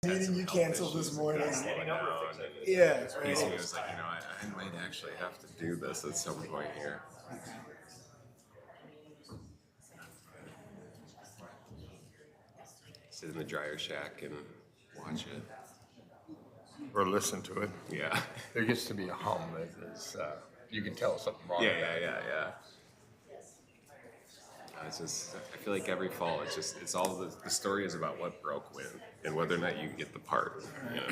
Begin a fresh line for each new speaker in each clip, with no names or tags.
Meeting you canceled this morning.
No,
Yeah,
Casey
right.
was like, I might actually have to do this at some point here. Sit in the dryer shack and watch it.
Or listen to it.
Yeah.
There gets to be a hum that is, you can tell something wrong.
Yeah. It's just, I feel like every fall, it's all the story is about what broke when and whether or not you get the part. You know?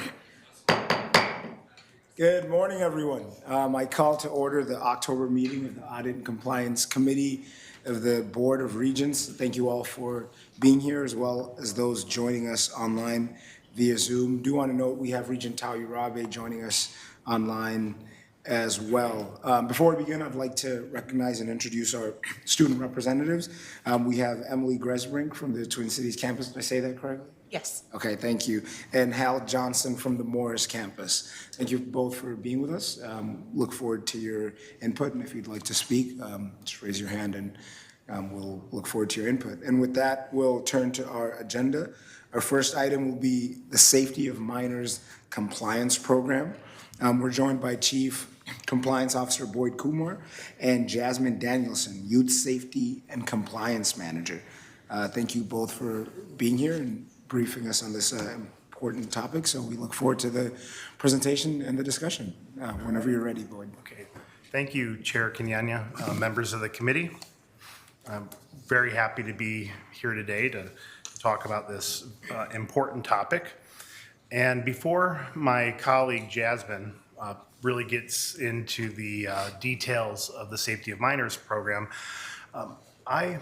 Good morning, everyone. I call to order the October meeting of the Audit and Compliance Committee of the Board of Regents. Thank you all for being here, as well as those joining us online via Zoom. Do want to note we have Regent Tau Urabe joining us online as well. Before we begin, I'd like to recognize and introduce our student representatives. We have Emily Gresbrink from the Twin Cities campus. Did I say that correctly?
Yes.
Okay, thank you. And Hal Johnson from the Morris campus. Thank you both for being with us. Look forward to your input, and if you'd like to speak, just raise your hand and we'll look forward to your input. And with that, we'll turn to our agenda. Our first item will be the Safety of Minors Compliance Program. We're joined by Chief Compliance Officer Boyd Kumar and Jasmine Danielson, Youth Safety and Compliance Manager. Thank you both for being here and briefing us on this important topic. So we look forward to the presentation and the discussion. Whenever you're ready, Boyd.
Okay. Thank you, Chair Kenyanya, members of the committee. I'm very happy to be here today to talk about this important topic. And before my colleague Jasmine really gets into the details of the Safety of Minors program, I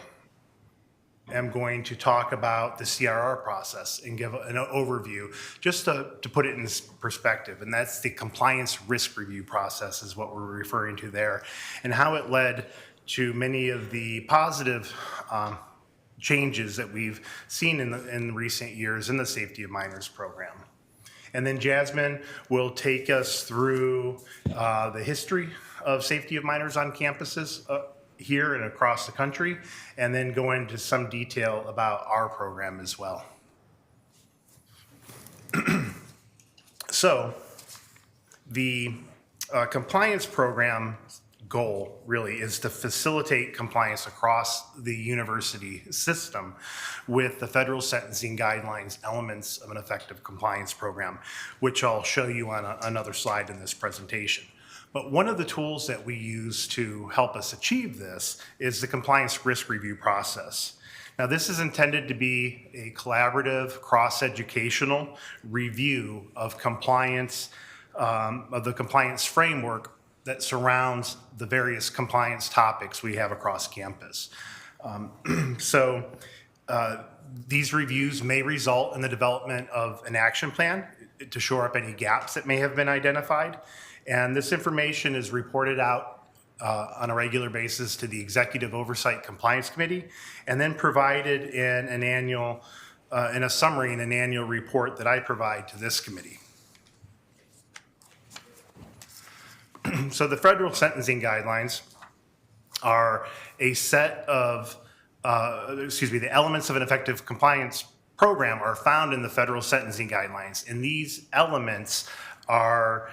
am going to talk about the CRR process and give an overview, just to put it in perspective, and that's the compliance risk review process is what we're referring to there, and how it led to many of the positive changes that we've seen in recent years in the Safety of Minors program. And then Jasmine will take us through the history of safety of minors on campuses here and across the country, and then go into some detail about our program as well. So the compliance program goal really is to facilitate compliance across the university system with the federal sentencing guidelines elements of an effective compliance program, which I'll show you on another slide in this presentation. But one of the tools that we use to help us achieve this is the compliance risk review process. Now, this is intended to be a collaborative, cross-educational review of compliance, of the compliance framework that surrounds the various compliance topics we have across campus. These reviews may result in the development of an action plan to shore up any gaps that may have been identified. And this information is reported out on a regular basis to the Executive Oversight Compliance Committee, and then provided in an annual, in a summary in an annual report that I provide to this committee. So the federal sentencing guidelines are a set of, the elements of an effective compliance program are found in the federal sentencing guidelines. And these elements are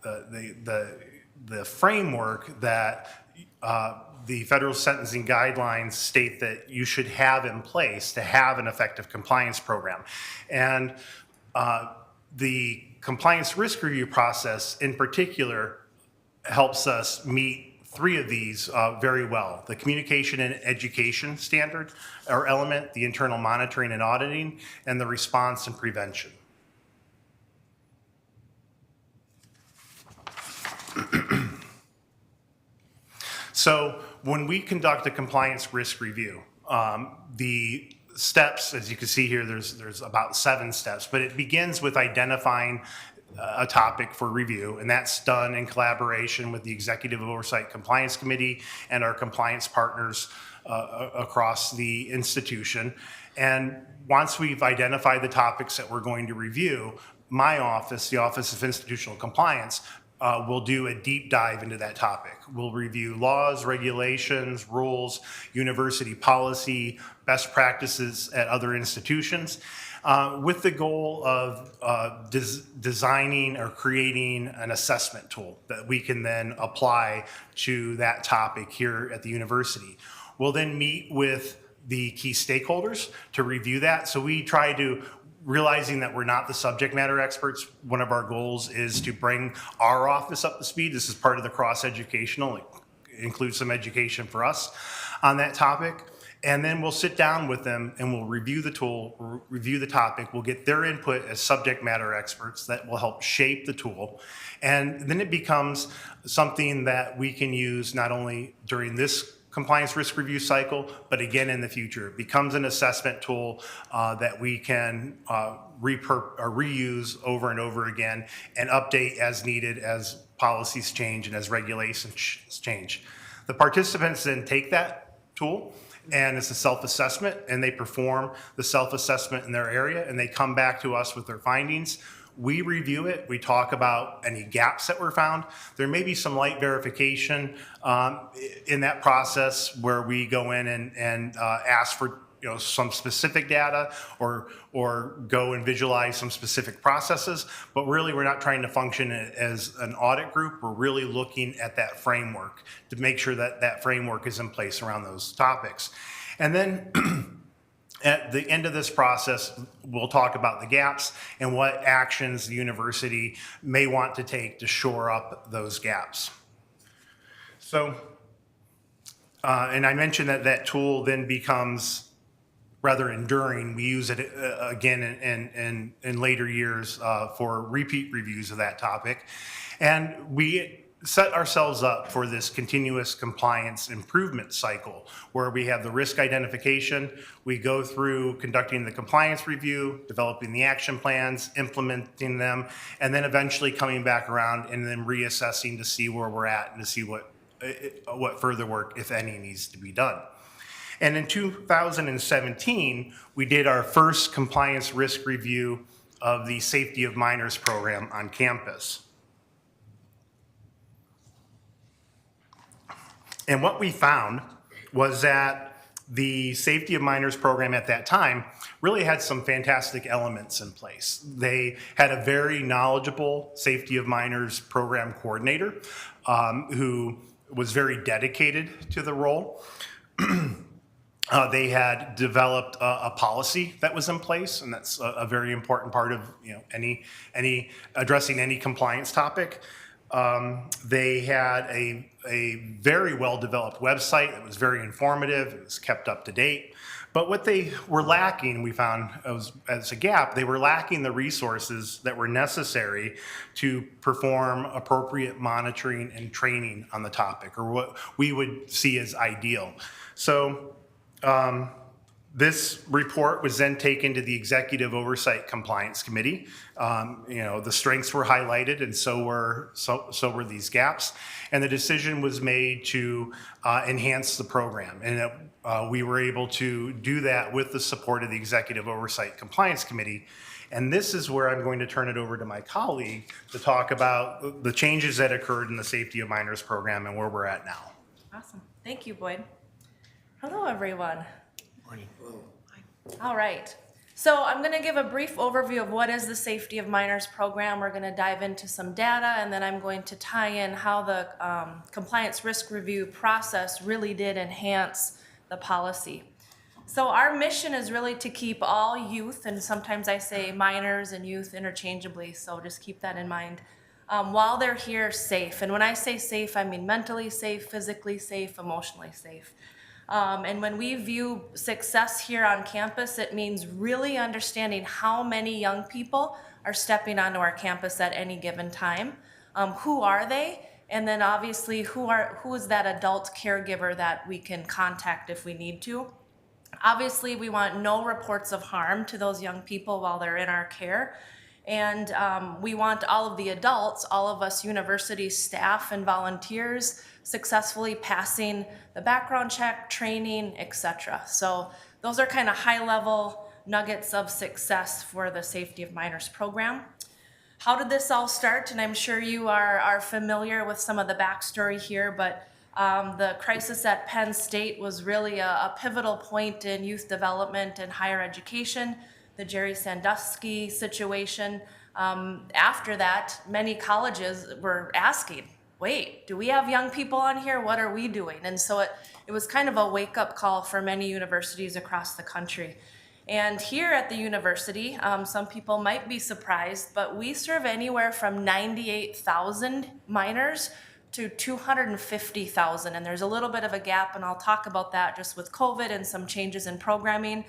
the framework that the federal sentencing guidelines state that you should have in place to have an effective compliance program. And the compliance risk review process in particular helps us meet three of these very well. The communication and education standard or element, the internal monitoring and auditing, and the response and prevention. So when we conduct a compliance risk review, the steps, as you can see here, there's about 7 steps, but it begins with identifying a topic for review, and that's done in collaboration with the Executive Oversight Compliance Committee and our compliance partners across the institution. And once we've identified the topics that we're going to review, my office, the Office of Institutional Compliance, will do a deep dive into that topic. We'll review laws, regulations, rules, university policy, best practices at other institutions. with the goal of designing or creating an assessment tool that we can then apply to that topic here at the university. We'll then meet with the key stakeholders to review that. So we try to, realizing that we're not the subject matter experts, one of our goals is to bring our office up to speed. This is part of the cross-educational. It includes some education for us on that topic. And then we'll sit down with them and we'll review the tool, review the topic. We'll get their input as subject matter experts that will help shape the tool. And then it becomes something that we can use not only during this compliance risk review cycle, but again in the future. It becomes an assessment tool that we can reuse over and over again and update as needed as policies change and as regulations change. The participants then take that tool and it's a self-assessment, and they perform the self-assessment in their area, and they come back to us with their findings. We review it. We talk about any gaps that were found. There may be some light verification in that process where we go in and ask for some specific data or go and visualize some specific processes. But really, we're not trying to function as an audit group. We're really looking at that framework to make sure that that framework is in place around those topics. And then at the end of this process, we'll talk about the gaps and what actions the university may want to take to shore up those gaps. So, and I mentioned that that tool then becomes rather enduring. We use it again in later years for repeat reviews of that topic. And we set ourselves up for this continuous compliance improvement cycle where we have the risk identification, we go through conducting the compliance review, developing the action plans, implementing them, and then eventually coming back around and then reassessing to see where we're at and to see what further work, if any, needs to be done. And in 2017, we did our first compliance risk review of the Safety of Minors program on campus. And what we found was that the Safety of Minors program at that time really had some fantastic elements in place. They had a very knowledgeable Safety of Minors program coordinator who was very dedicated to the role. They had developed a policy that was in place, and that's a very important part of any addressing any compliance topic. They had a very well-developed website that was very informative. It was kept up to date. But what they were lacking, we found as a gap, they were lacking the resources that were necessary to perform appropriate monitoring and training on the topic, or what we would see as ideal. So this report was then taken to the Executive Oversight Compliance Committee. The strengths were highlighted, and so were these gaps. And the decision was made to enhance the program. And we were able to do that with the support of the Executive Oversight Compliance Committee. And this is where I'm going to turn it over to my colleague to talk about the changes that occurred in the Safety of Minors program and where we're at now.
Awesome. Thank you, Boyd. Hello, everyone. All right. So I'm going to give a brief overview of what is the Safety of Minors program. We're going to dive into some data, and then I'm going to tie in how the compliance risk review process really did enhance the policy. So our mission is really to keep all youth, and sometimes I say minors and youth interchangeably, so just keep that in mind, while they're here safe. And when I say safe, I mean mentally safe, physically safe, emotionally safe. And when we view success here on campus, it means really understanding how many young people are stepping onto our campus at any given time. Who are they? And then obviously who is that adult caregiver that we can contact if we need to? Obviously, we want no reports of harm to those young people while they're in our care. And we want all of the adults, all of us university staff and volunteers, successfully passing the background check, training, etc. So those are kind of high-level nuggets of success for the Safety of Minors program. How did this all start? And I'm sure you are familiar with some of the backstory here, but the crisis at Penn State was really a pivotal point in youth development and higher education. the Jerry Sandusky situation. After that, many colleges were asking, wait, do we have young people on here? What are we doing? And so it was kind of a wake-up call for many universities across the country. And here at the university, some people might be surprised, but we serve anywhere from 98,000 minors to 250,000. And there's a little bit of a gap, and I'll talk about that just with COVID and some changes in programming.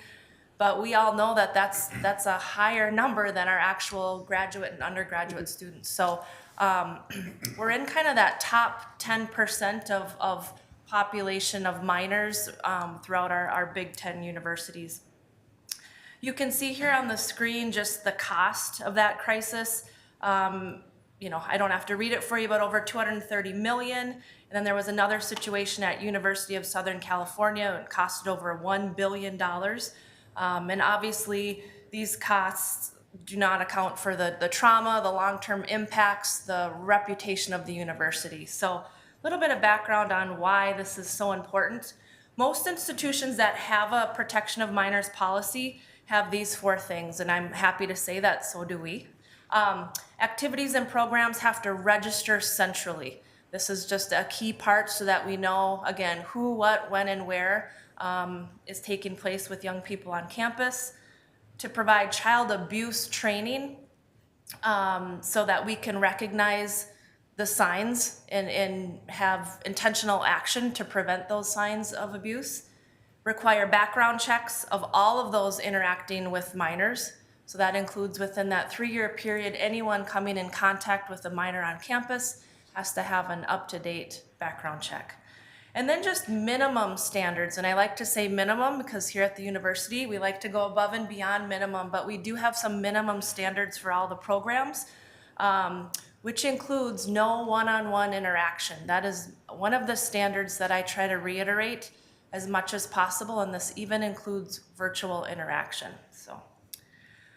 But we all know that that's a higher number than our actual graduate and undergraduate students. So we're in kind of that top 10% of population of minors throughout our Big Ten universities. You can see here on the screen just the cost of that crisis. You know, I don't have to read it for you, but over 230 million. And then there was another situation at University of Southern California. It costed over $1 billion. And obviously, these costs do not account for the trauma, the long-term impacts, the reputation of the university. So a little bit of background on why this is so important. Most institutions that have a protection of minors policy have these 4 things, and I'm happy to say that so do we. Activities and programs have to register centrally. This is just a key part so that we know, again, who, what, when, and where is taking place with young people on campus. To provide child abuse training so that we can recognize the signs and have intentional action to prevent those signs of abuse. Require background checks of all of those interacting with minors. So that includes within that 3-year period, anyone coming in contact with a minor on campus has to have an up-to-date background check. And then just minimum standards, and I like to say minimum because here at the university, we like to go above and beyond minimum, but we do have some minimum standards for all the programs, which includes no one-on-one interaction. That is one of the standards that I try to reiterate as much as possible, and this even includes virtual interaction. So,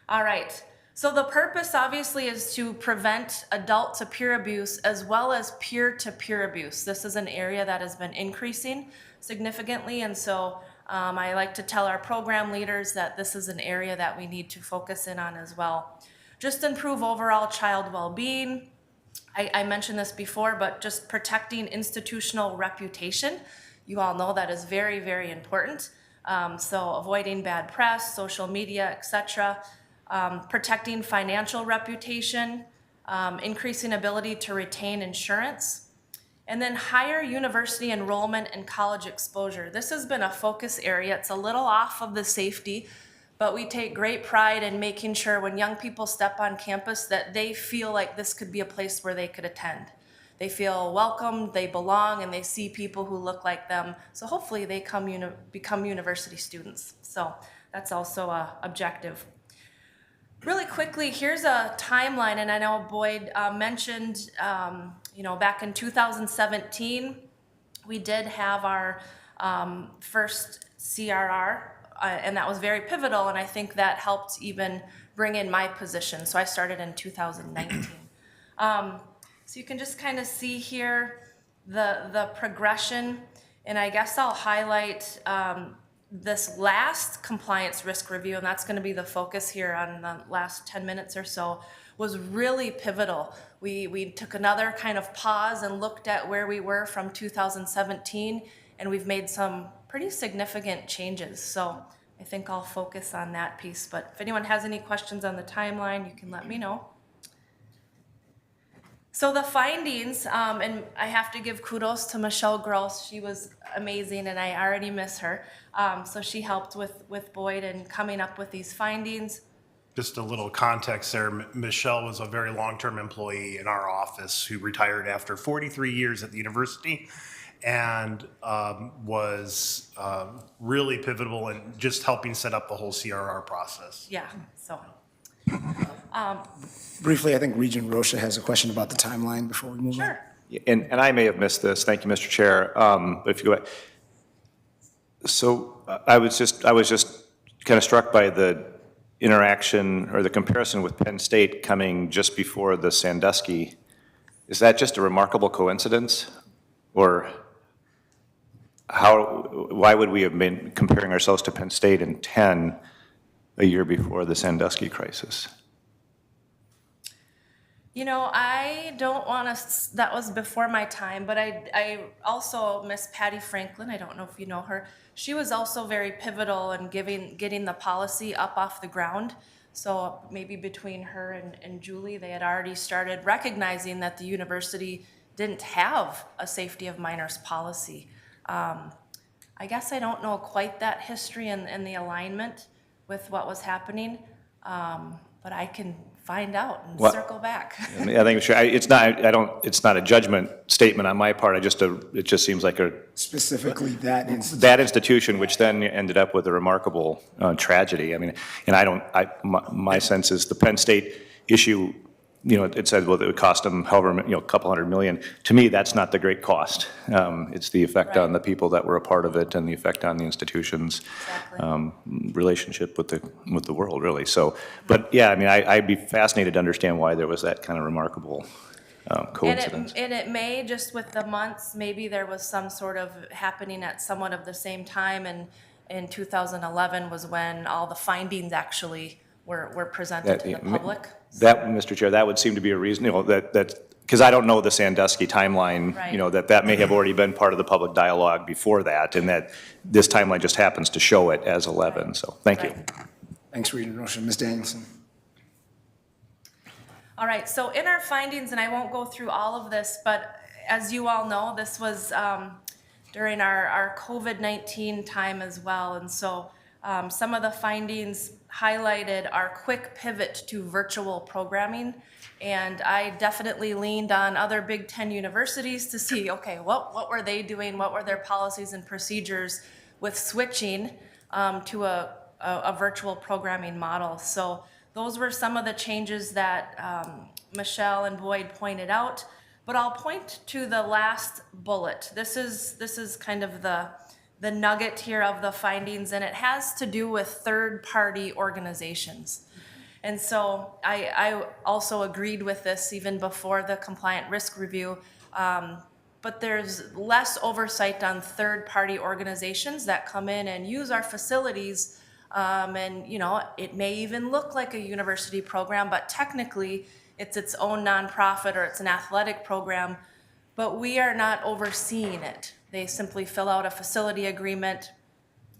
all right. So the purpose obviously is to prevent adult to peer abuse as well as peer-to-peer abuse. This is an area that has been increasing significantly, and so I like to tell our program leaders that this is an area that we need to focus in on as well. Just improve overall child well-being. I mentioned this before, but just protecting institutional reputation. You all know that is very, very important. So avoiding bad press, social media, etc. Protecting financial reputation, increasing ability to retain insurance, and then higher university enrollment and college exposure. This has been a focus area. It's a little off of the safety, but we take great pride in making sure when young people step on campus that they feel like this could be a place where they could attend. They feel welcomed, they belong, and they see people who look like them. So hopefully they become university students. So that's also an objective. Really quickly, here's a timeline, and I know Boyd mentioned, back in 2017, we did have our first CRR, and that was very pivotal, and I think that helped even bring in my position. So I started in 2019. So you can just kind of see here the progression, and I guess I'll highlight this last compliance risk review, and that's going to be the focus here on the last 10 minutes or so, was really pivotal. We took another kind of pause and looked at where we were from 2017, and we've made some pretty significant changes. So I think I'll focus on that piece, but if anyone has any questions on the timeline, you can let me know. So the findings, and I have to give kudos to Michelle Gross. She was amazing, and I already miss her. So she helped with Boyd and coming up with these findings.
Just a little context there. Michelle was a very long-term employee in our office who retired after 43 years at the university and was really pivotal in just helping set up the whole CRR process.
Yeah, so.
Briefly, I think Regent Rocha has a question about the timeline before we move on.
Sure.
And I may have missed this. Thank you, Mr. Chair. But if you go back. So I was just kind of struck by the interaction or the comparison with Penn State coming just before the Sandusky. Is that just a remarkable coincidence? Or why would we have been comparing ourselves to Penn State in 10 a year before the Sandusky crisis?
You know, I don't want to, that was before my time, but I also miss Patty Franklin. I don't know if you know her. She was also very pivotal in getting the policy up off the ground. So maybe between her and Julie, they had already started recognizing that the university didn't have a safety of minors policy. I guess I don't know quite that history and the alignment with what was happening, but I can find out and
Well,
circle back.
I mean, I think it's not a judgment statement on my part. It just seems like
Specifically that instance.
that institution, which then ended up with a remarkable tragedy. I mean, and my sense is the Penn State issue, you know, it said, well, it would cost them however, you know, a couple $100 million. To me, that's not the great cost. It's the effect on the people that were a part of it and the effect on the institution's relationship with the world, really. So, but yeah, I mean, I'd be fascinated to understand why there was that kind of remarkable coincidence.
And it may, just with the months, maybe there was some sort of happening at somewhat of the same time, and in 2011 was when all the findings actually were presented to the public.
That, Mr. Chair, that would seem to be a reason, you know, that because I don't know the Sandusky timeline, you know, that may have already been part of the public dialogue before that, and that this timeline just happens to show it as 11, so thank you.
Right.
Thanks for your motion. Ms. Danielson.
All right, so in our findings, and I won't go through all of this, but as you all know, this was during our COVID-19 time as well. And so some of the findings highlighted our quick pivot to virtual programming. And I definitely leaned on other Big Ten universities to see, okay, what were they doing? What were their policies and procedures with switching to a virtual programming model? So those were some of the changes that Michelle and Boyd pointed out. But I'll point to the last bullet. This is kind of the nugget here of the findings, and it has to do with third-party organizations. And so I also agreed with this even before the compliant risk review, but there's less oversight on third-party organizations that come in and use our facilities, and you know, it may even look like a university program, but technically it's its own nonprofit or it's an athletic program, but we are not overseeing it. They simply fill out a facility agreement.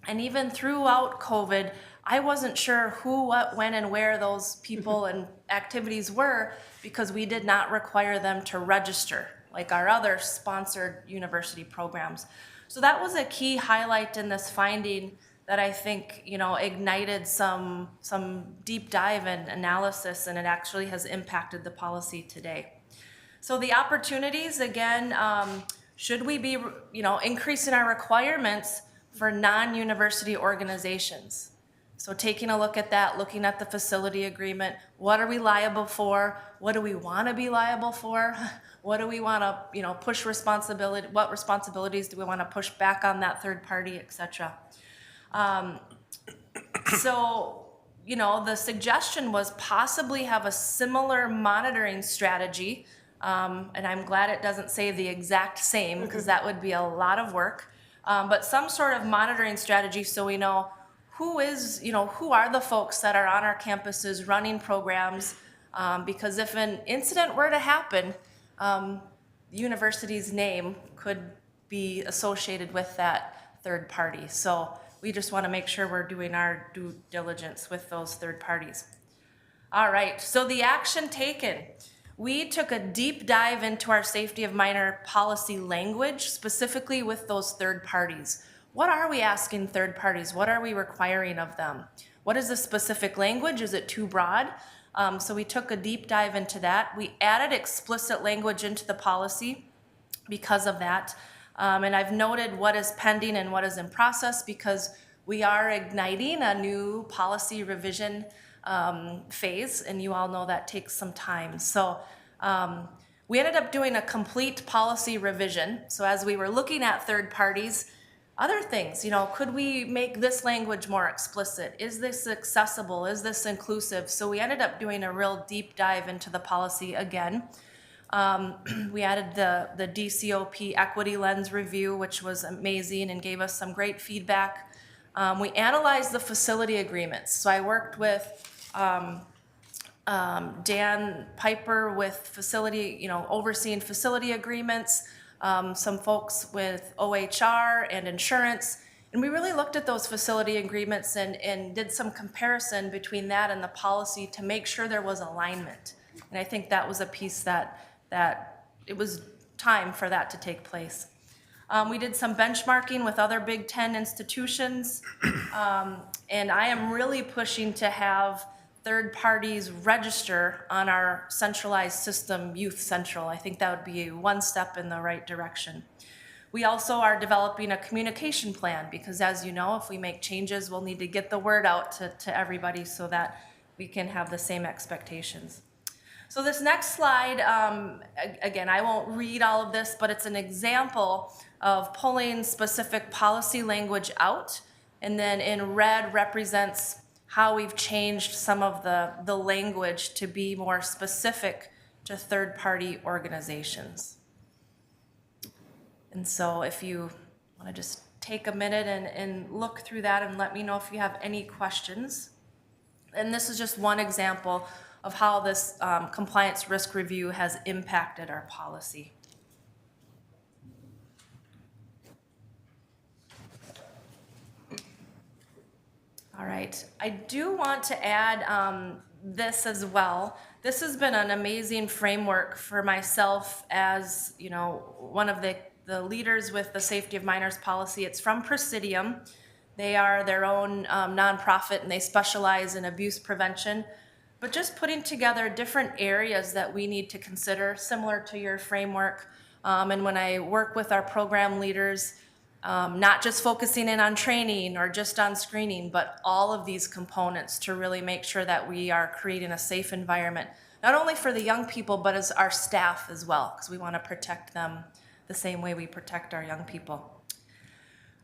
And even throughout COVID, I wasn't sure who, what, when, and where those people and activities were, because we did not require them to register like our other sponsored university programs. So that was a key highlight in this finding that I think, you know, ignited some deep dive and analysis, and it actually has impacted the policy today. So the opportunities, again, should we be, you know, increasing our requirements for non-university organizations? So taking a look at that, looking at the facility agreement, what are we liable for? What do we want to be liable for? What do we want to, you know, push responsibility? What responsibilities do we want to push back on that third party, et cetera? So, you know, the suggestion was possibly have a similar monitoring strategy. And I'm glad it doesn't say the exact same, because that would be a lot of work. But some sort of monitoring strategy so we know who are the folks that are on our campuses running programs. Because if an incident were to happen, the university's name could be associated with that third party. So we just want to make sure we're doing our due diligence with those third parties. All right, so the action taken. We took a deep dive into our safety of minor policy language, specifically with those third parties. What are we asking third parties? What are we requiring of them? What is the specific language? Is it too broad? So we took a deep dive into that. We added explicit language into the policy because of that. And I've noted what is pending and what is in process, because we are igniting a new policy revision phase, and you all know that takes some time. So we ended up doing a complete policy revision. So as we were looking at third parties, other things, you know, could we make this language more explicit? Is this accessible? Is this inclusive? So we ended up doing a real deep dive into the policy again. We added the DCOP equity lens review, which was amazing and gave us some great feedback. We analyzed the facility agreements. So I worked with Dan Piper with facility, overseeing facility agreements, some folks with OHR and insurance. And we really looked at those facility agreements and did some comparison between that and the policy to make sure there was alignment. And I think that was a piece that it was time for that to take place. We did some benchmarking with other Big Ten institutions. And I am really pushing to have third parties register on our centralized system, Youth Central. I think that would be one step in the right direction. We also are developing a communication plan because, as you know, if we make changes, we'll need to get the word out to everybody so that we can have the same expectations. So this next slide, again, I won't read all of this, but it's an example of pulling specific policy language out, and then in red represents how we've changed some of the language to be more specific to third-party organizations. And so if you want to just take a minute and look through that and let me know if you have any questions. And this is just one example of how this compliance risk review has impacted our policy. All right, I do want to add this as well. This has been an amazing framework for myself as, one of the leaders with the Safety of Minors policy. It's from Presidium. They are their own nonprofit and they specialize in abuse prevention. But just putting together different areas that we need to consider, similar to your framework. And when I work with our program leaders, not just focusing in on training or just on screening, but all of these components to really make sure that we are creating a safe environment, not only for the young people, but as our staff as well, because we want to protect them the same way we protect our young people.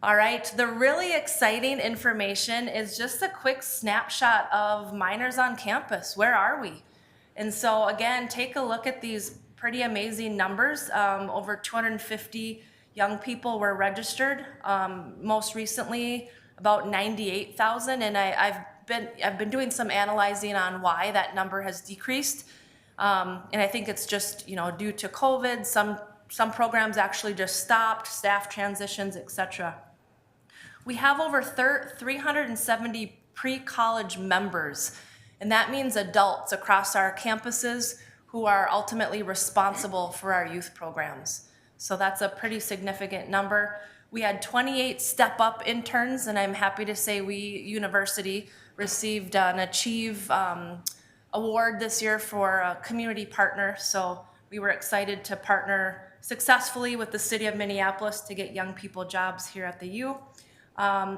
All right, the really exciting information is just a quick snapshot of minors on campus. Where are we? And so again, take a look at these pretty amazing numbers. Over 250 young people were registered. Most recently, about 98,000, and I've been doing some analyzing on why that number has decreased. And I think it's just due to COVID. Some programs actually just stopped, staff transitions, etc. We have over 370 pre-college members, and that means adults across our campuses who are ultimately responsible for our youth programs. So that's a pretty significant number. We had 28 step-up interns, and I'm happy to say we, university, received an Achieve award this year for a community partner. So we were excited to partner successfully with the city of Minneapolis to get young people jobs here at the U.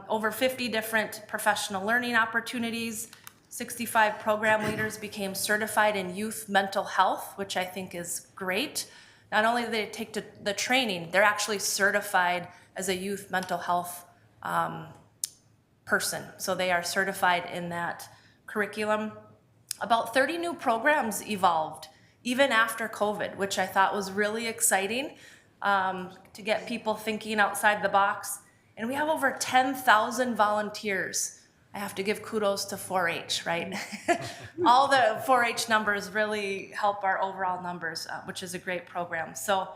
Over 50 different professional learning opportunities. 65 program leaders became certified in youth mental health, which I think is great. Not only do they take the training, they're actually certified as a youth mental health person. So they are certified in that curriculum. About 30 new programs evolved, even after COVID, which I thought was really exciting to get people thinking outside the box. And we have over 10,000 volunteers. I have to give kudos to 4-H, right? All the 4-H numbers really help our overall numbers, which is a great program. So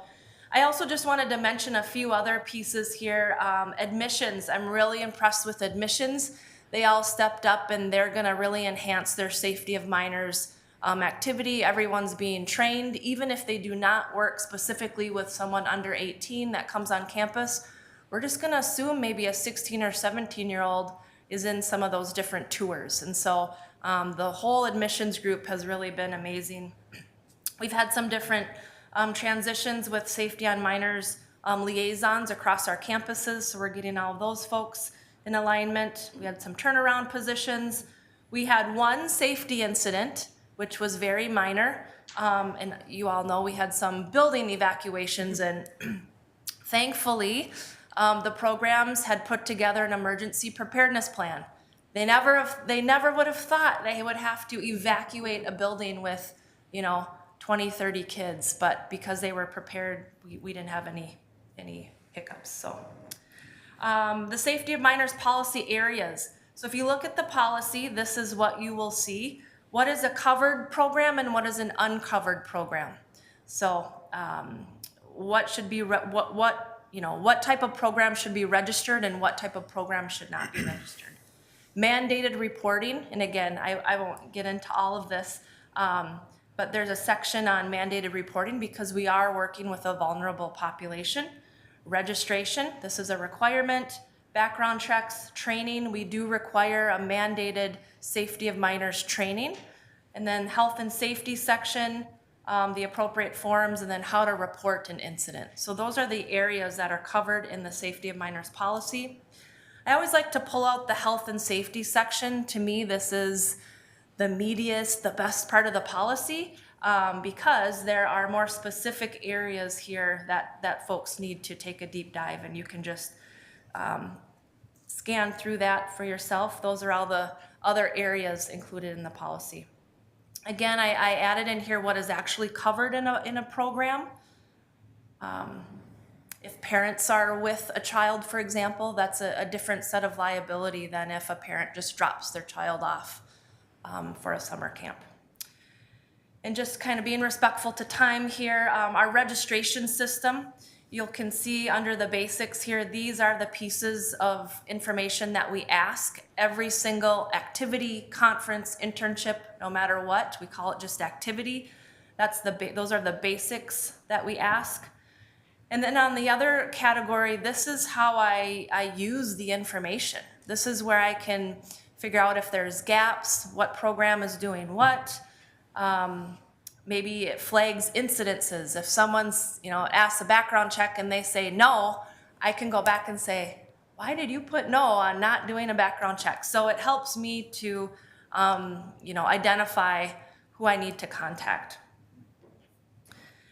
I also just wanted to mention a few other pieces here. Admissions, I'm really impressed with admissions. They all stepped up and they're gonna really enhance their safety of minors activity. Everyone's being trained, even if they do not work specifically with someone under 18 that comes on campus. We're just gonna assume maybe a 16 or 17-year-old is in some of those different tours. And so the whole admissions group has really been amazing. We've had some different transitions with safety on minors liaisons across our campuses, so we're getting all of those folks in alignment. We had some turnaround positions. We had one safety incident, which was very minor, and you all know we had some building evacuations, and thankfully, the programs had put together an emergency preparedness plan. They never would have thought they would have to evacuate a building with, 20, 30 kids, but because they were prepared, we didn't have any hiccups. So, The safety of minors policy areas. So if you look at the policy, this is what you will see. What is a covered program and what is an uncovered program? So what should be, what type of program should be registered and what type of program should not be registered? Mandated reporting, and again, I won't get into all of this, but there's a section on mandated reporting because we are working with a vulnerable population. Registration, this is a requirement. Background checks, training, we do require a mandated safety of minors training. And then health and safety section, the appropriate forms, and then how to report an incident. So those are the areas that are covered in the safety of minors policy. I always like to pull out the health and safety section. To me, this is the meatiest, the best part of the policy, because there are more specific areas here that folks need to take a deep dive, and you can just scan through that for yourself. Those are all the other areas included in the policy. Again, I added in here what is actually covered in a program. If parents are with a child, for example, that's a different set of liability than if a parent just drops their child off for a summer camp. And just kind of being respectful to time here, our registration system, you can see under the basics here, these are the pieces of information that we ask every single activity, conference, internship, no matter what. We call it just activity. Those are the basics that we ask. And then on the other category, this is how I use the information. This is where I can figure out if there's gaps, what program is doing what. Maybe it flags incidences. If someone's, asks a background check and they say no, I can go back and say, why did you put no on not doing a background check? So it helps me to, identify who I need to contact.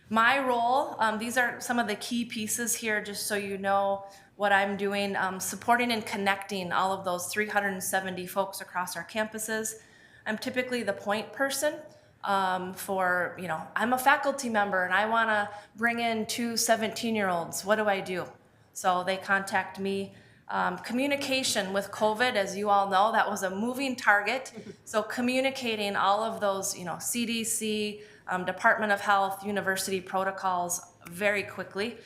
My role, these are some of the key pieces here, just so you know what I'm doing, supporting and connecting all of those 370 folks across our campuses. I'm typically the point person for, I'm a faculty member and I want to bring in 2 17-year-olds. What do I do? So they contact me. Communication with COVID, as you all know, that was a moving target. So communicating all of those, CDC, Department of Health, university protocols very quickly.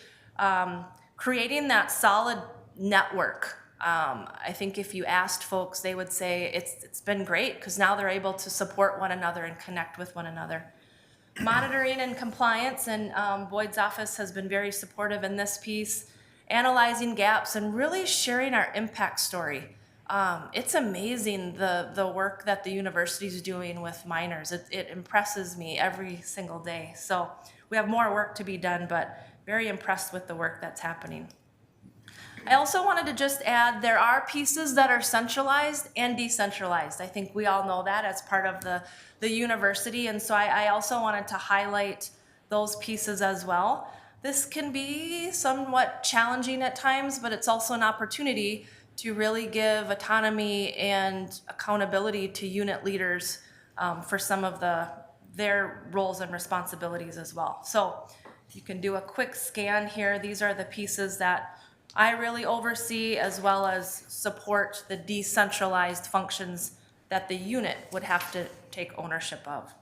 Creating that solid network. I think if you asked folks, they would say it's been great because now they're able to support one another and connect with one another. Monitoring and compliance, and Boyd's office has been very supportive in this piece. Analyzing gaps and really sharing our impact story. It's amazing the work that the university is doing with minors. It impresses me every single day. So we have more work to be done, but very impressed with the work that's happening. I also wanted to just add, there are pieces that are centralized and decentralized. I think we all know that as part of the university, and so I also wanted to highlight those pieces as well. This can be somewhat challenging at times, but it's also an opportunity to really give autonomy and accountability to unit leaders for some of their roles and responsibilities as well. So you can do a quick scan here. These are the pieces that I really oversee, as well as support the decentralized functions that the unit would have to take ownership of.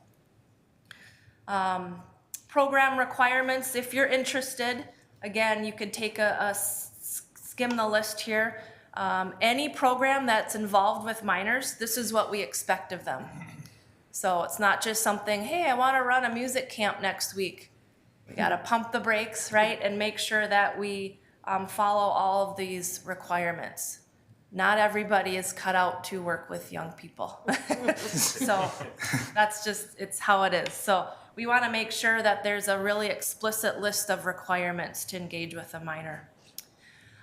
Program requirements, if you're interested, again, you could take skim the list here. Any program that's involved with minors, this is what we expect of them. So it's not just something, hey, I want to run a music camp next week. We got to pump the brakes, right, and make sure that we follow all of these requirements. Not everybody is cut out to work with young people. So that's just, it's how it is. So we want to make sure that there's a really explicit list of requirements to engage with a minor.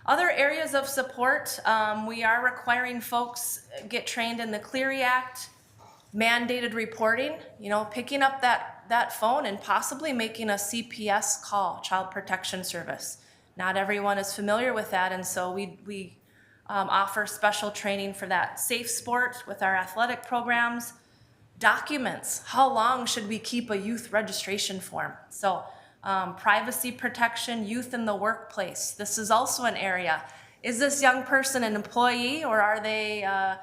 Other areas of support, we are requiring folks get trained in the Clery Act, mandated reporting, picking up that phone and possibly making a CPS call, Child Protection Service. Not everyone is familiar with that, and so we offer special training for that. Safe sport with our athletic programs. Documents, how long should we keep a youth registration form? So privacy protection, youth in the workplace. This is also an area. is this young person an employee, or are they, a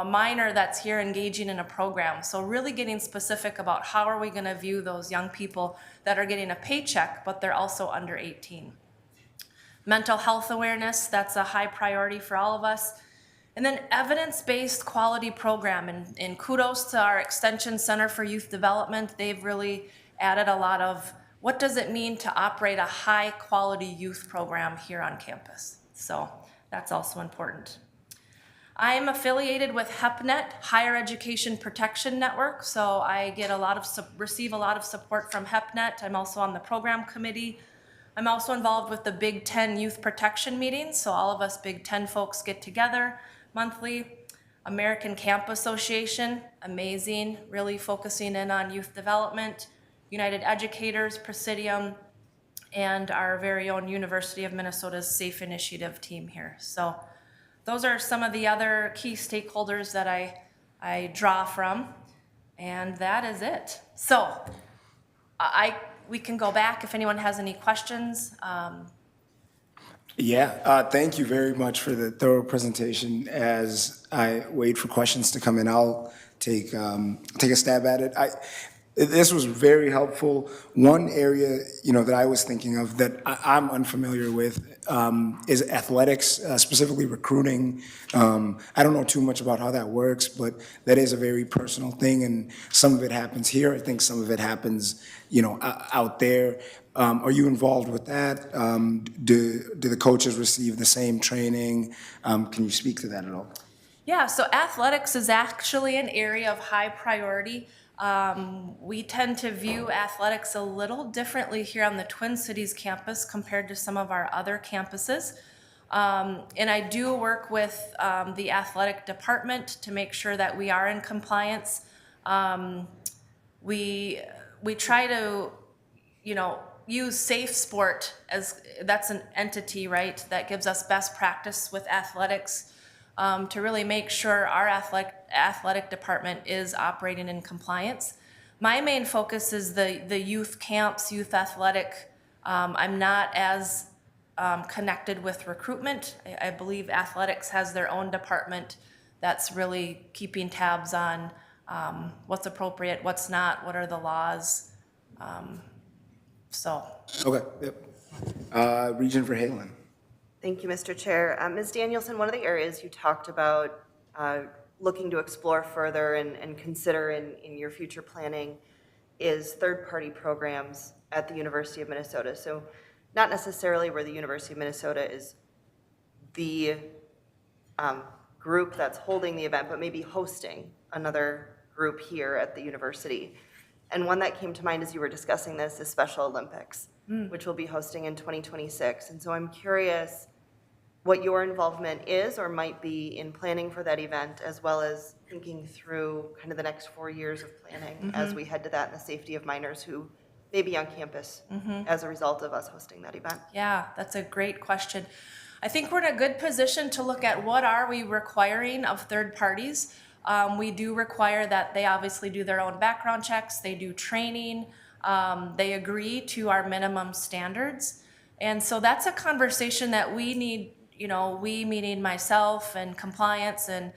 minor that's here engaging in a program? So really getting specific about how are we going to view those young people that are getting a paycheck, but they're also under 18. Mental health awareness, that's a high priority for all of us. And then evidence-based quality program, and kudos to our Extension Center for Youth Development. They've really added a lot of what does it mean to operate a high-quality youth program here on campus. So that's also important. I am affiliated with HEPNET, Higher Education Protection Network, so I get receive a lot of support from HEPNET. I'm also on the program committee. I'm also involved with the Big Ten Youth Protection meetings, so all of us Big Ten folks get together monthly. American Camp Association, amazing, really focusing in on youth development. United Educators, Presidium, and our very own University of Minnesota's Safe Initiative team here. So those are some of the other key stakeholders that I draw from, and that is it. So we can go back if anyone has any questions.
Thank you very much for the thorough presentation. As I wait for questions to come in, I'll take a stab at it. This was very helpful. One area, that I was thinking of that I'm unfamiliar with is athletics, specifically recruiting. I don't know too much about how that works, but that is a very personal thing, and some of it happens here. I think some of it happens, out there. Are you involved with that? Do the coaches receive the same training? Can you speak to that at all?
Yeah, so athletics is actually an area of high priority. We tend to view athletics a little differently here on the Twin Cities campus compared to some of our other campuses. And I do work with the athletic department to make sure that we are in compliance. We try to, use Safe Sport as that's an entity, right, that gives us best practice with athletics to really make sure our athletic department is operating in compliance. My main focus is the youth camps, youth athletic. I'm not as connected with recruitment. I believe athletics has their own department that's really keeping tabs on what's appropriate, what's not, what are the laws.
Okay, yep. Regent Verhalen.
Thank you, Mr. Chair. Ms. Danielson, one of the areas you talked about looking to explore further and consider in your future planning is third-party programs at the University of Minnesota. So not necessarily where the University of Minnesota is the group that's holding the event, but maybe hosting another group here at the university. And one that came to mind as you were discussing this is Special Olympics, which we'll be hosting in 2026. And so I'm curious what your involvement is or might be in planning for that event, as well as thinking through kind of the next 4 years of planning as we head to that and the safety of minors who may be on campus as a result of us hosting that event.
Yeah, that's a great question. I think we're in a good position to look at what are we requiring of third parties. We do require that they obviously do their own background checks, they do training, they agree to our minimum standards. And so that's a conversation that we need, we meaning myself and compliance and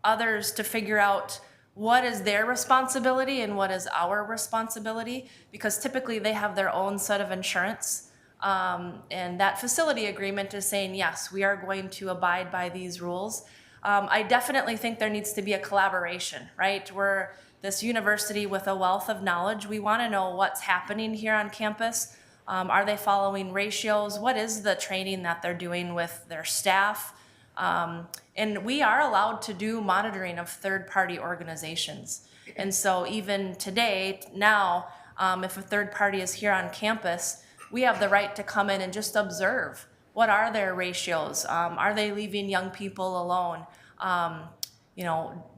others to figure out what is their responsibility and what is our responsibility, because typically they have their own set of insurance. And that facility agreement is saying, yes, we are going to abide by these rules. I definitely think there needs to be a collaboration, right? We're this university with a wealth of knowledge. We want to know what's happening here on campus. Are they following ratios? What is the training that they're doing with their staff? And we are allowed to do monitoring of third-party organizations. And so even today, now, if a third party is here on campus, we have the right to come in and just observe. What are their ratios? Are they leaving young people alone?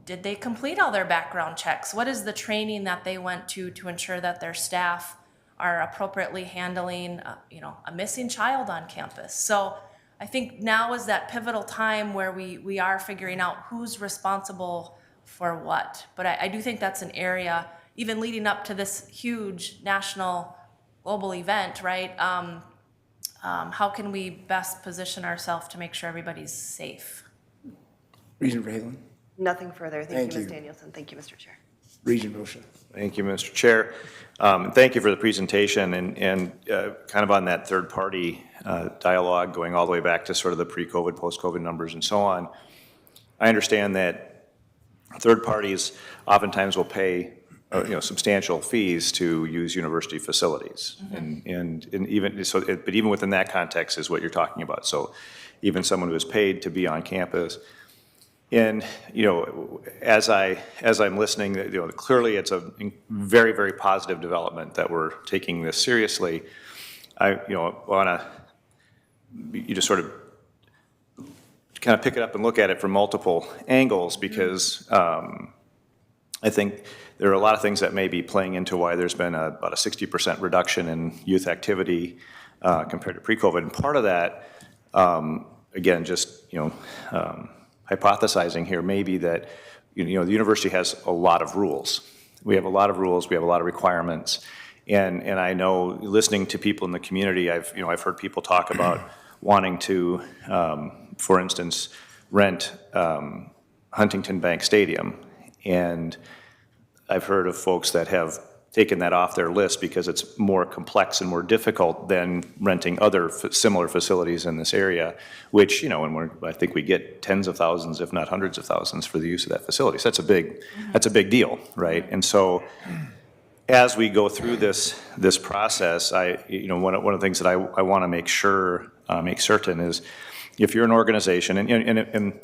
Did they complete all their background checks? What is the training that they went to ensure that their staff are appropriately handling, a missing child on campus? So I think now is that pivotal time where we are figuring out who's responsible for what. But I do think that's an area, even leading up to this huge national global event, right? how can we best position ourselves to make sure everybody's safe?
Regent Verhalen.
Nothing further. Thank you, Ms.
you.
Danielson. Thank you, Mr. Chair.
Regent Rosha.
Thank you, Mr. Chair. Thank you for the presentation, and kind of on that third-party dialogue, going all the way back to sort of the pre-COVID, post-COVID numbers and so on. I understand that third parties oftentimes will pay substantial fees to use university facilities. And even, so, but even within that context is what you're talking about. So even someone who is paid to be on campus. And, as I'm listening, clearly it's a very, very positive development that we're taking this seriously. I, want to, sort of kind of pick it up and look at it from multiple angles, because I think there are a lot of things that may be playing into why there's been about a 60% reduction in youth activity compared to pre-COVID. And part of that, again, just, hypothesizing here, may be that, the university has a lot of rules. We have a lot of rules, we have a lot of requirements. And I know, listening to people in the community, I've heard people talk about wanting to, for instance, rent Huntington Bank Stadium. And I've heard of folks that have taken that off their list because it's more complex and more difficult than renting other similar facilities in this area, which, and I think we get tens of thousands, if not hundreds of thousands, for the use of that facility. So that's a big deal, right? And so as we go through this process, one of the things that I want to make certain is, if you're an organization, and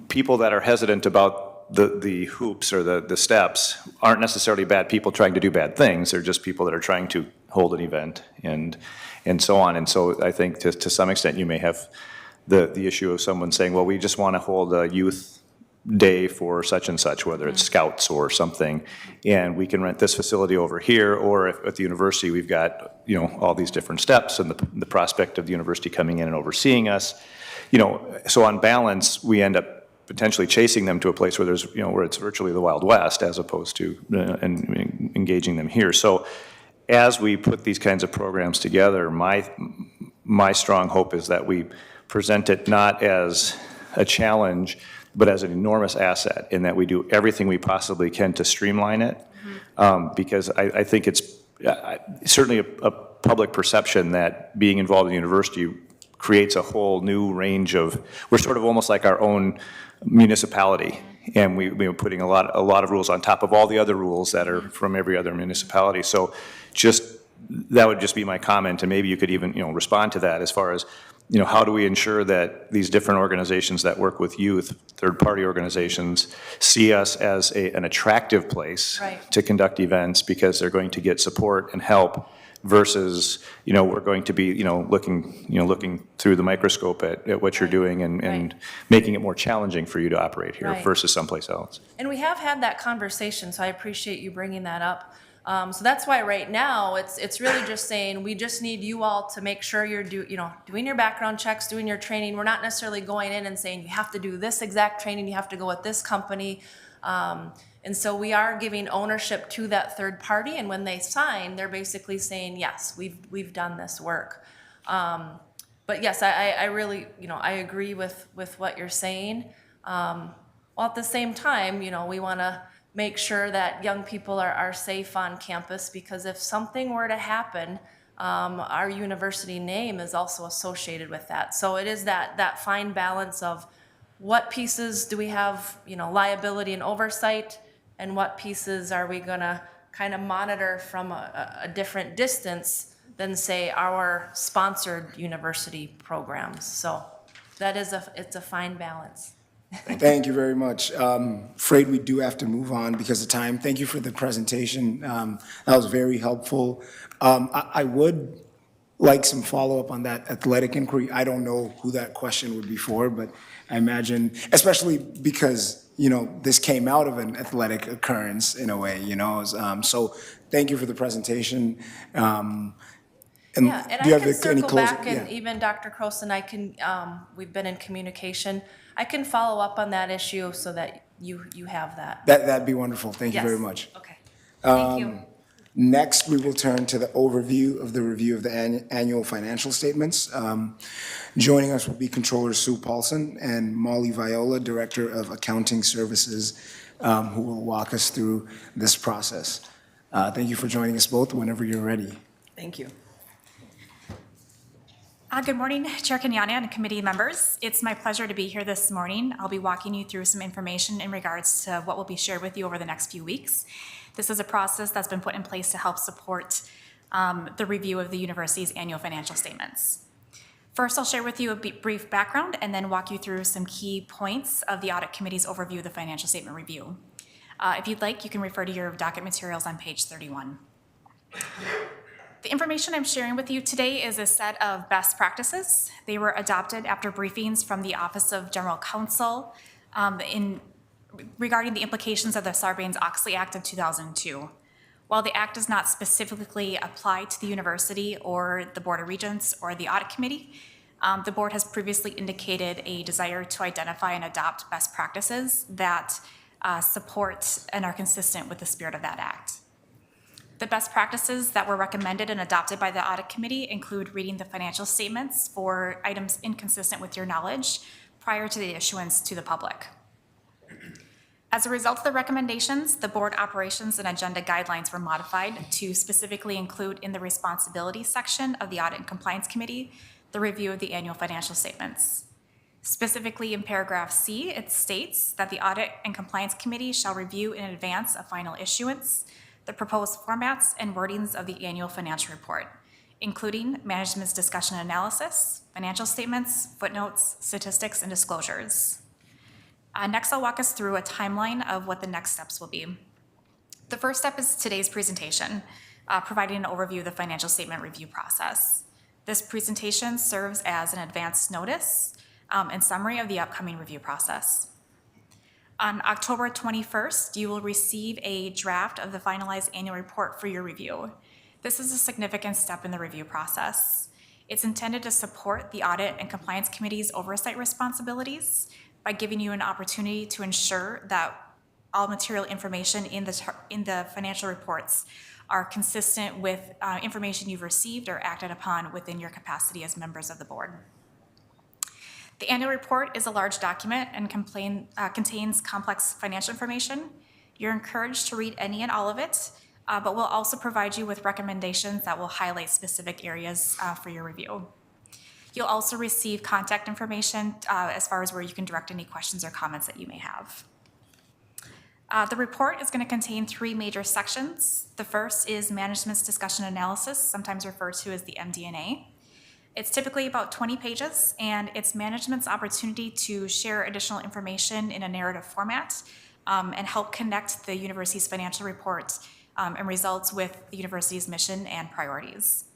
people that are hesitant about the hoops or the steps aren't necessarily bad people trying to do bad things. They're just people that are trying to hold an event and so on. And so I think to some extent you may have the issue of someone saying, well, we just want to hold a youth day for such and such, whether it's scouts or something, and we can rent this facility over here, or if at the university we've got all these different steps and the prospect of the university coming in and overseeing us. So on balance, we end up potentially chasing them to a place where there's, where it's virtually the Wild West, as opposed to engaging them here. So as we put these kinds of programs together, my strong hope is that we present it not as a challenge, but as an enormous asset, in that we do everything we possibly can to streamline it. Because I think it's certainly a public perception that being involved in the university creates a whole new range of, we're sort of almost like our own municipality, and we're putting a lot of rules on top of all the other rules that are from every other municipality. So that would just be my comment, and maybe you could even respond to that, as far as how do we ensure that these different organizations that work with youth, third-party organizations, see us as an attractive place to conduct events, because they're going to get support and help, versus we're going to be looking through the microscope at what you're doing and making it more challenging for you to operate here versus someplace else.
And we have had that conversation, so I appreciate you bringing that up. So that's why right now it's really just saying, we just need you all to make sure you're doing your background checks, doing your training. We're not necessarily going in and saying you have to do this exact training, you have to go with this company. And so we are giving ownership to that third party, and when they sign, they're basically saying, yes, we've done this work. But yes, I really, I agree with what you're saying. While at the same time, we want to make sure that young people are safe on campus, because if something were to happen, our university name is also associated with that. So it is that fine balance of what pieces do we have, liability and oversight, and what pieces are we gonna kind of monitor from a different distance than, say, our sponsored university programs. So that is it's a fine balance.
Thank you very much. Afraid we do have to move on because of time. Thank you for the presentation. That was very helpful. I would like some follow-up on that athletic inquiry. I don't know who that question would be for, but I imagine, especially because, this came out of an athletic occurrence in a way, so thank you for the presentation. And
Yeah, and
do you
I
have
can
any
circle
closing?
back, and
Yeah.
even Dr. Croson and I can, we've been in communication. I can follow up on that issue so that you have that.
That'd be wonderful. Thank you very
Yes.
much.
Okay, thank you.
Next, we will turn to the overview of the review of the annual financial statements. Joining us will be Controller Sue Paulson and Molly Viola, Director of Accounting Services, who will walk us through this process. Thank you for joining us both whenever you're ready.
Thank you.
Good morning, Chair Kenyanya and committee members. It's my pleasure to be here this morning. I'll be walking you through some information in regards to what will be shared with you over the next few weeks. This is a process that's been put in place to help support the review of the university's annual financial statements. First, I'll share with you a brief background and then walk you through some key points of the Audit Committee's overview of the financial statement review. If you'd like, you can refer to your docket materials on page 31. The information I'm sharing with you today is a set of best practices. They were adopted after briefings from the Office of General Counsel regarding the implications of the Sarbanes-Oxley Act of 2002. While the act does not specifically apply to the university or the Board of Regents or the Audit Committee, the board has previously indicated a desire to identify and adopt best practices that support and are consistent with the spirit of that act. The best practices that were recommended and adopted by the Audit Committee include reading the financial statements for items inconsistent with your knowledge prior to the issuance to the public. As a result of the recommendations, the board operations and agenda guidelines were modified to specifically include in the responsibilities section of the Audit and Compliance Committee the review of the annual financial statements. Specifically in paragraph C, it states that the Audit and Compliance Committee shall review in advance of final issuance the proposed formats and wordings of the annual financial report, including management's discussion and analysis, financial statements, footnotes, statistics, and disclosures. Next, I'll walk us through a timeline of what the next steps will be. The first step is today's presentation, providing an overview of the financial statement review process. This presentation serves as an advance notice and summary of the upcoming review process. On October 21st, you will receive a draft of the finalized annual report for your review. This is a significant step in the review process. It's intended to support the Audit and Compliance Committee's oversight responsibilities by giving you an opportunity to ensure that all material information in the financial reports are consistent with information you've received or acted upon within your capacity as members of the board. The annual report is a large document and contains complex financial information. You're encouraged to read any and all of it, but we'll also provide you with recommendations that will highlight specific areas for your review. You'll also receive contact information as far as where you can direct any questions or comments that you may have. The report is going to contain three major sections. The first is management's discussion analysis, sometimes referred to as the MD&A. It's typically about 20 pages, and it's management's opportunity to share additional information in a narrative format and help connect the university's financial report and results with the university's mission and priorities.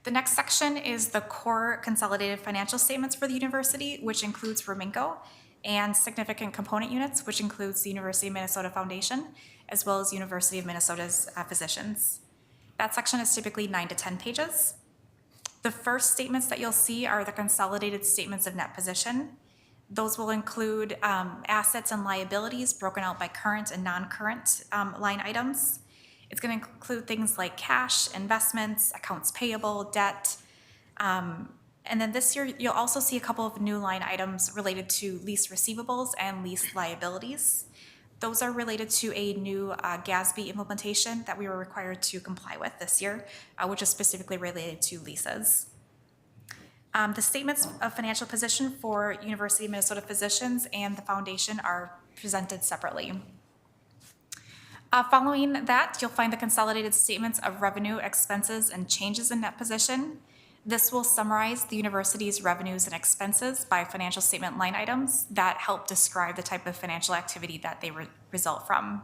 The next section is the core consolidated financial statements for the university, which includes RMINCO, and significant component units, which includes the University of Minnesota Foundation, as well as University of Minnesota's physicians. That section is typically 9 to 10 pages. The first statements that you'll see are the consolidated statements of net position. Those will include assets and liabilities broken out by current and non-current line items. It's going to include things like cash, investments, accounts payable, debt. And then this year, you'll also see a couple of new line items related to lease receivables and lease liabilities. Those are related to a new GASB implementation that we were required to comply with this year, which is specifically related to leases. The statements of financial position for University of Minnesota Physicians and the Foundation are presented separately. Following that, you'll find the consolidated statements of revenue, expenses, and changes in net position. This will summarize the university's revenues and expenses by financial statement line items that help describe the type of financial activity that they result from.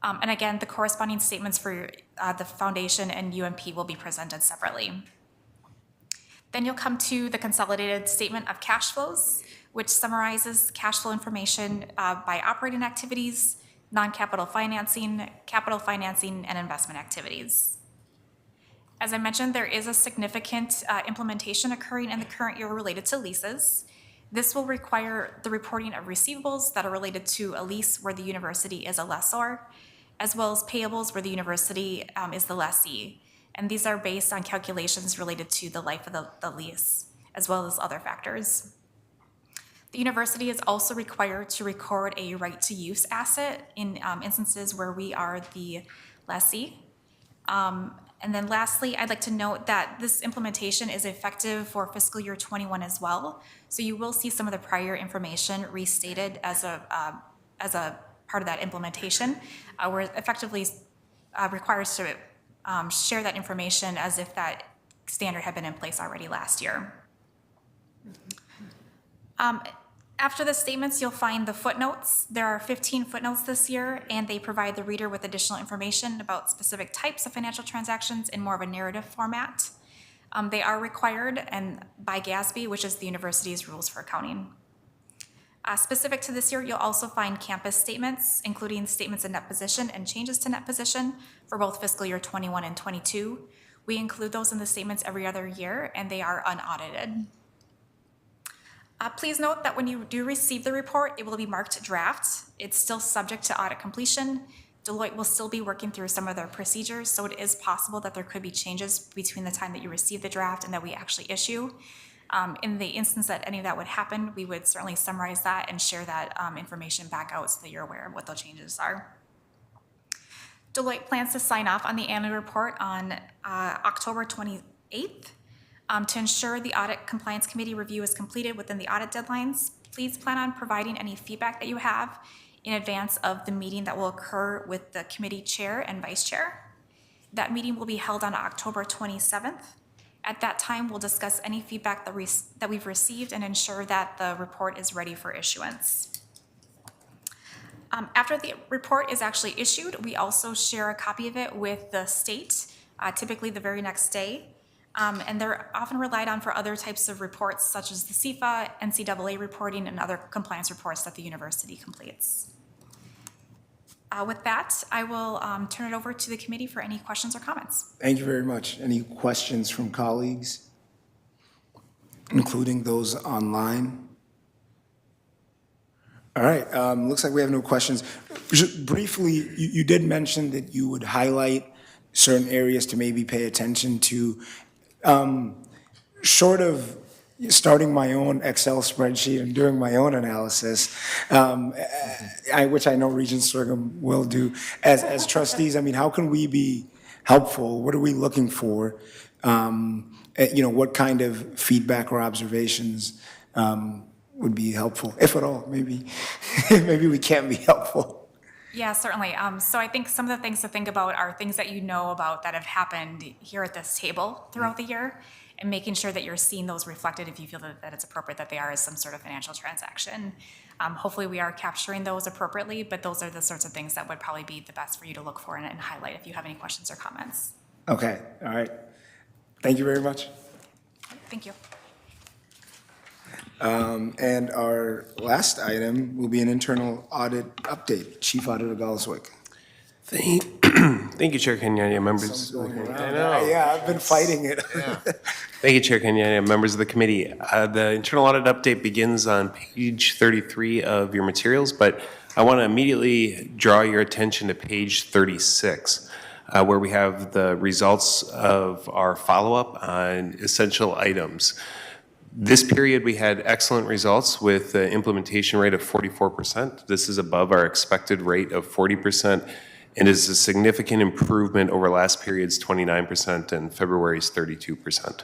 And again, the corresponding statements for the foundation and UMP will be presented separately. Then you'll come to the consolidated statement of cash flows, which summarizes cash flow information by operating activities, non-capital financing, capital financing, and investment activities. As I mentioned, there is a significant implementation occurring in the current year related to leases. This will require the reporting of receivables that are related to a lease where the university is a lessor, as well as payables where the university is the lessee. And these are based on calculations related to the life of the lease, as well as other factors. The university is also required to record a right-to-use asset in instances where we are the lessee. And then lastly, I'd like to note that this implementation is effective for fiscal year '21 as well. So you will see some of the prior information restated as a part of that implementation. We're effectively required to share that information as if that standard had been in place already last year. After the statements, you'll find the footnotes. There are 15 footnotes this year, and they provide the reader with additional information about specific types of financial transactions in more of a narrative format. They are required and by GASB, which is the university's rules for accounting. Specific to this year, you'll also find campus statements, including statements of net position and changes to net position for both fiscal year '21 and '22. We include those in the statements every other year, and they are unaudited. Please note that when you do receive the report, it will be marked draft. It's still subject to audit completion. Deloitte will still be working through some of their procedures, so it is possible that there could be changes between the time that you receive the draft and that we actually issue. In the instance that any of that would happen, we would certainly summarize that and share that information back out so that you're aware of what the changes are. Deloitte plans to sign off on the annual report on October 28th. To ensure the Audit Compliance Committee review is completed within the audit deadlines, please plan on providing any feedback that you have in advance of the meeting that will occur with the committee chair and vice chair. That meeting will be held on October 27th. At that time, we'll discuss any feedback that we've received and ensure that the report is ready for issuance. After the report is actually issued, we also share a copy of it with the state, typically the very next day. And they're often relied on for other types of reports such as the CFA, NCAA reporting, and other compliance reports that the university completes. With that, I will turn it over to the committee for any questions or comments.
Thank you very much. Any questions from colleagues, including those online? All right, looks like we have no questions. Just briefly, you did mention that you would highlight certain areas to maybe pay attention to. Short of starting my own Excel spreadsheet and doing my own analysis, which I know Regent Sturgum will do, as trustees, I mean, how can we be helpful? What are we looking for? What kind of feedback or observations would be helpful, if at all, maybe? Maybe we can't be helpful.
Yeah, certainly. So I think some of the things to think about are things that you know about that have happened here at this table throughout the year, and making sure that you're seeing those reflected if you feel that it's appropriate that they are as some sort of financial transaction. Hopefully we are capturing those appropriately, but those are the sorts of things that would probably be the best for you to look for and highlight if you have any questions or comments.
Okay, all right. Thank you very much.
Thank you.
And our last item will be an internal audit update. Chief Auditor Galswick.
Thank you, Chair Kenyanya, members. I know.
Yeah, I've been fighting it.
Thank you, Chair Kenyanya, members of the committee. The internal audit update begins on page 33 of your materials, but I want to immediately draw your attention to page 36, where we have the results of our follow-up on essential items. This period, we had excellent results with the implementation rate of 44%. This is above our expected rate of 40%, and is a significant improvement over last period's 29% and February's 32%.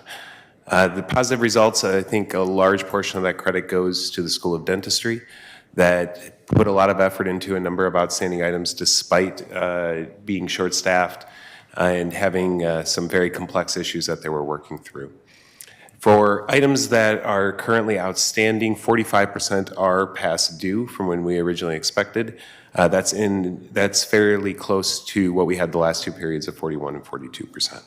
The positive results, I think a large portion of that credit goes to the School of Dentistry that put a lot of effort into a number of outstanding items despite being short-staffed and having some very complex issues that they were working through. For items that are currently outstanding, 45% are past due from when we originally expected. That's fairly close to what we had the last two periods of 41 and 42%.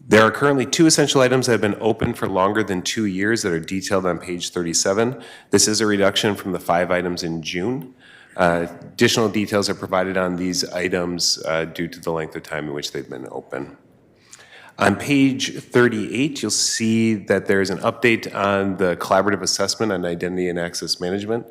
There are currently 2 essential items that have been open for longer than 2 years that are detailed on page 37. This is a reduction from the 5 items in June. Additional details are provided on these items due to the length of time in which they've been open. On page 38, you'll see that there's an update on the collaborative assessment on identity and access management.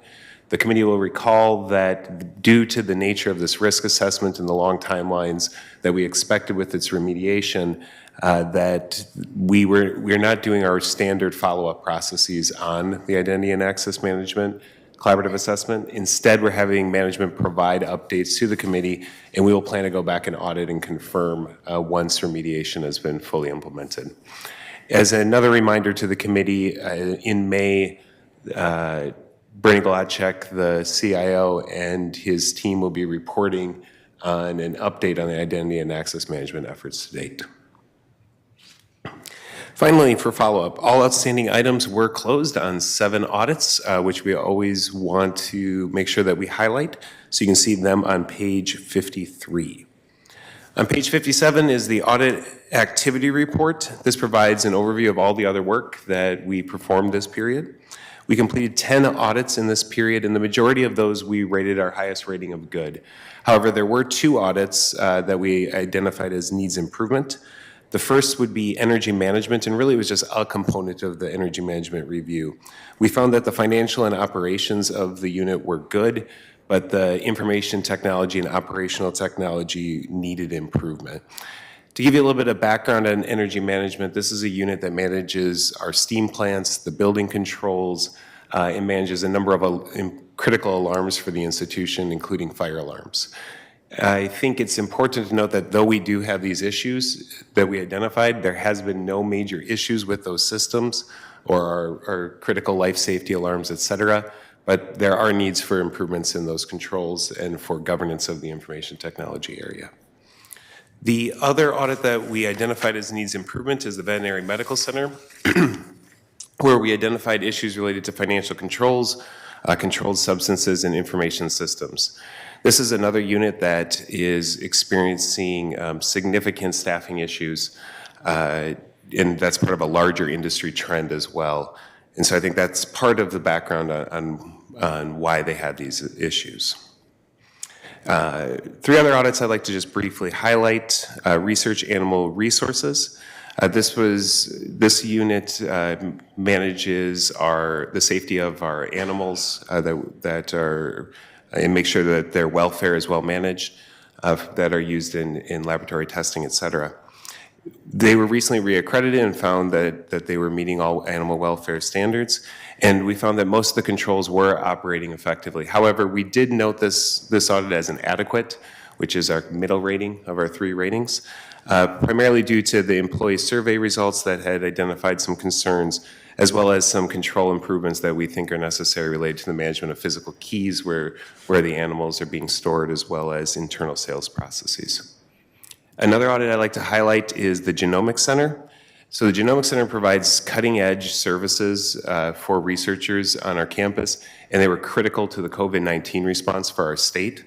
The committee will recall that due to the nature of this risk assessment and the long timelines that we expected with its remediation, that we're not doing our standard follow-up processes on the identity and access management collaborative assessment. Instead, we're having management provide updates to the committee, and we will plan to go back and audit and confirm once remediation has been fully implemented. As another reminder to the committee, in May, Bernie Glodchek, the CIO, and his team will be reporting on an update on the identity and access management efforts to date. Finally, for follow-up, all outstanding items were closed on 7 audits, which we always want to make sure that we highlight. So you can see them on page 53. On page 57 is the audit activity report. This provides an overview of all the other work that we performed this period. We completed 10 audits in this period, and the majority of those we rated our highest rating of good. However, there were 2 audits that we identified as needs improvement. The first would be energy management, and really it was just a component of the energy management review. We found that the financial and operations of the unit were good, but the information technology and operational technology needed improvement. To give you a little bit of background on energy management, this is a unit that manages our steam plants, the building controls, and manages a number of critical alarms for the institution, including fire alarms. I think it's important to note that though we do have these issues that we identified, there has been no major issues with those systems or our critical life safety alarms, et cetera, but there are needs for improvements in those controls and for governance of the information technology area. The other audit that we identified as needs improvement is the Veterinary Medical Center, where we identified issues related to financial controls, controlled substances, and information systems. This is another unit that is experiencing significant staffing issues, and that's part of a larger industry trend as well. And so I think that's part of the background on why they had these issues. 3 other audits I'd like to just briefly highlight. Research Animal Resources. This unit manages the safety of our animals that are and make sure that their welfare is well managed, that are used in laboratory testing, et cetera. They were recently reaccredited and found that they were meeting all animal welfare standards, and we found that most of the controls were operating effectively. However, we did note this audit as inadequate, which is our middle rating of our 3 ratings, primarily due to the employee survey results that had identified some concerns, as well as some control improvements that we think are necessary related to the management of physical keys where the animals are being stored, as well as internal sales processes. Another audit I'd like to highlight is the Genomics Center. So the Genomics Center provides cutting-edge services for researchers on our campus, and they were critical to the COVID-19 response for our state.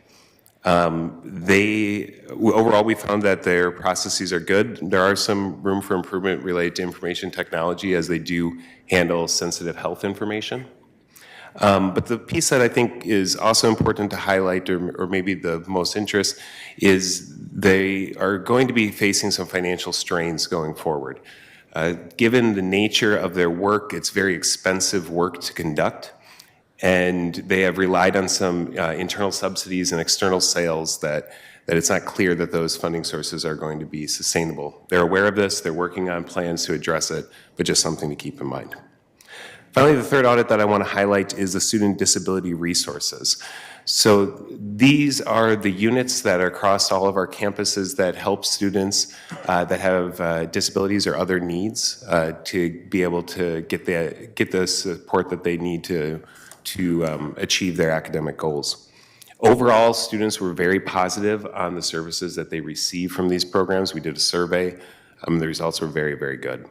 Overall, we found that their processes are good. There are some room for improvement related to information technology as they do handle sensitive health information. But the piece that I think is also important to highlight, or maybe the most interest, is they are going to be facing some financial strains going forward. Given the nature of their work, it's very expensive work to conduct. And they have relied on some internal subsidies and external sales that it's not clear that those funding sources are going to be sustainable. They're aware of this, they're working on plans to address it, but just something to keep in mind. Finally, the 3rd audit that I want to highlight is the Student Disability Resources. So these are the units that are across all of our campuses that help students that have disabilities or other needs to be able to get the support that they need to achieve their academic goals. Overall, students were very positive on the services that they receive from these programs. We did a survey. The results were very, very good.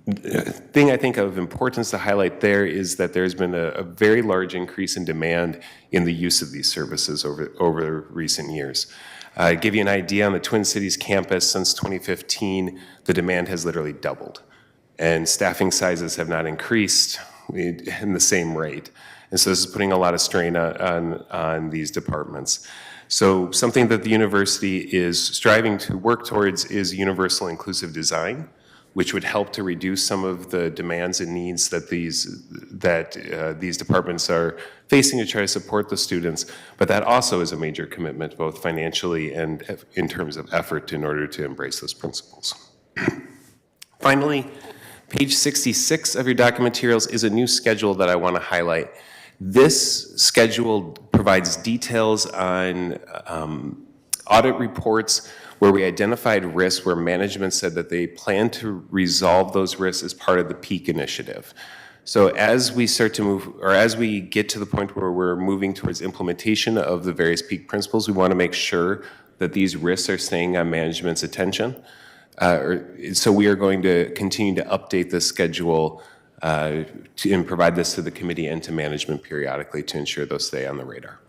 The thing I think of importance to highlight there is that there's been a very large increase in demand in the use of these services over recent years. To give you an idea, on the Twin Cities campus since 2015, the demand has literally doubled, and staffing sizes have not increased in the same rate. And so this is putting a lot of strain on these departments. So something that the university is striving to work towards is universal inclusive design which would help to reduce some of the demands and needs that these departments are facing to try to support the students. But that also is a major commitment, both financially and in terms of effort, in order to embrace those principles. Finally, page 66 of your document materials is a new schedule that I want to highlight. This schedule provides details on audit reports where we identified risks where management said that they plan to resolve those risks as part of the PEAK initiative. So as we start to move, or as we get to the point where we're moving towards implementation of the various PEAK principles, we want to make sure that these risks are staying on management's attention. So we are going to continue to update this schedule and provide this to the committee and to management periodically to ensure those stay on the radar.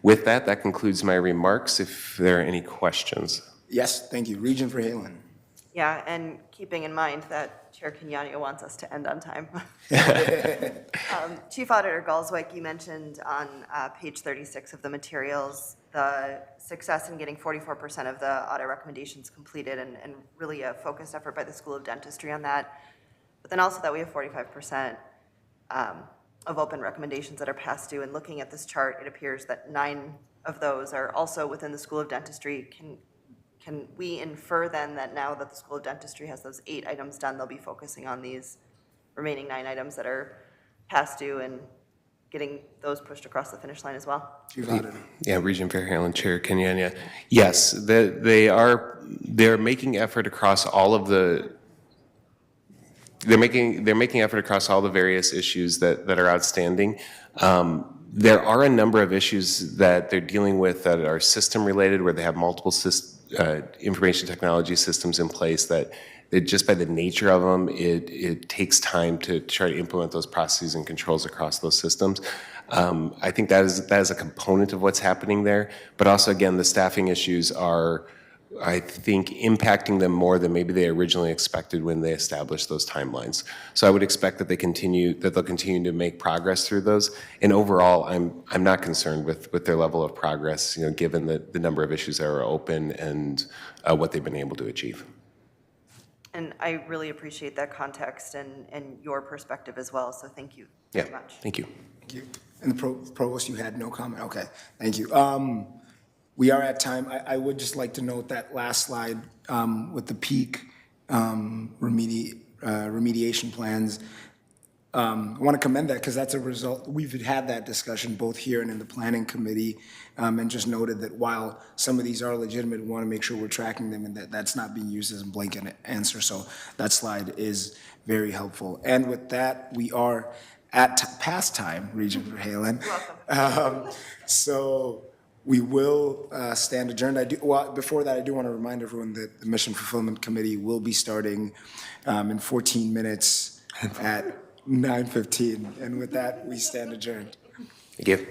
With that, that concludes my remarks. If there are any questions.
Yes, thank you. Regent Verhalen.
Yeah, and keeping in mind that Chair Kenyanya wants us to end on time. Chief Auditor Galswyk, you mentioned on page 36 of the materials the success in getting 44% of the audit recommendations completed and really a focused effort by the School of Dentistry on that. But then also that we have 45% of open recommendations that are past due. And looking at this chart, it appears that 9 of those are also within the School of Dentistry. Can we infer then that now that the School of Dentistry has those 8 items done, they'll be focusing on these remaining 9 items that are past due and getting those pushed across the finish line as well?
Chief Auditor.
Yeah, Regent Verhalen, Chair Kenyanya. Yes, they're making effort across all of the. They're making effort across all the various issues that are outstanding. There are a number of issues that they're dealing with that are system related, where they have multiple information technology systems in place that just by the nature of them, it takes time to try to implement those processes and controls across those systems. I think that is a component of what's happening there. But also, again, the staffing issues are, I think, impacting them more than maybe they originally expected when they established those timelines. So I would expect that they'll continue to make progress through those. And overall, I'm not concerned with their level of progress, given the number of issues that are open and what they've been able to achieve.
And I really appreciate that context and your perspective as well, so thank you very much.
Thank you.
Thank you. And the Provost, you had no comment? Okay, thank you. We are at time. I would just like to note that last slide with the PEAK remediation plans. I want to commend that because that's a result. We've had that discussion both here and in the planning committee, and just noted that while some of these are legitimate, we want to make sure we're tracking them and that that's not being used as a blanket answer. So that slide is very helpful. And with that, we are at past time, Regent Verhalen.
Welcome.
So we will stand adjourned. Before that, I do want to remind everyone that the Mission Fulfillment Committee will be starting in 14 minutes at 9:15. And with that, we stand adjourned.
Thank you.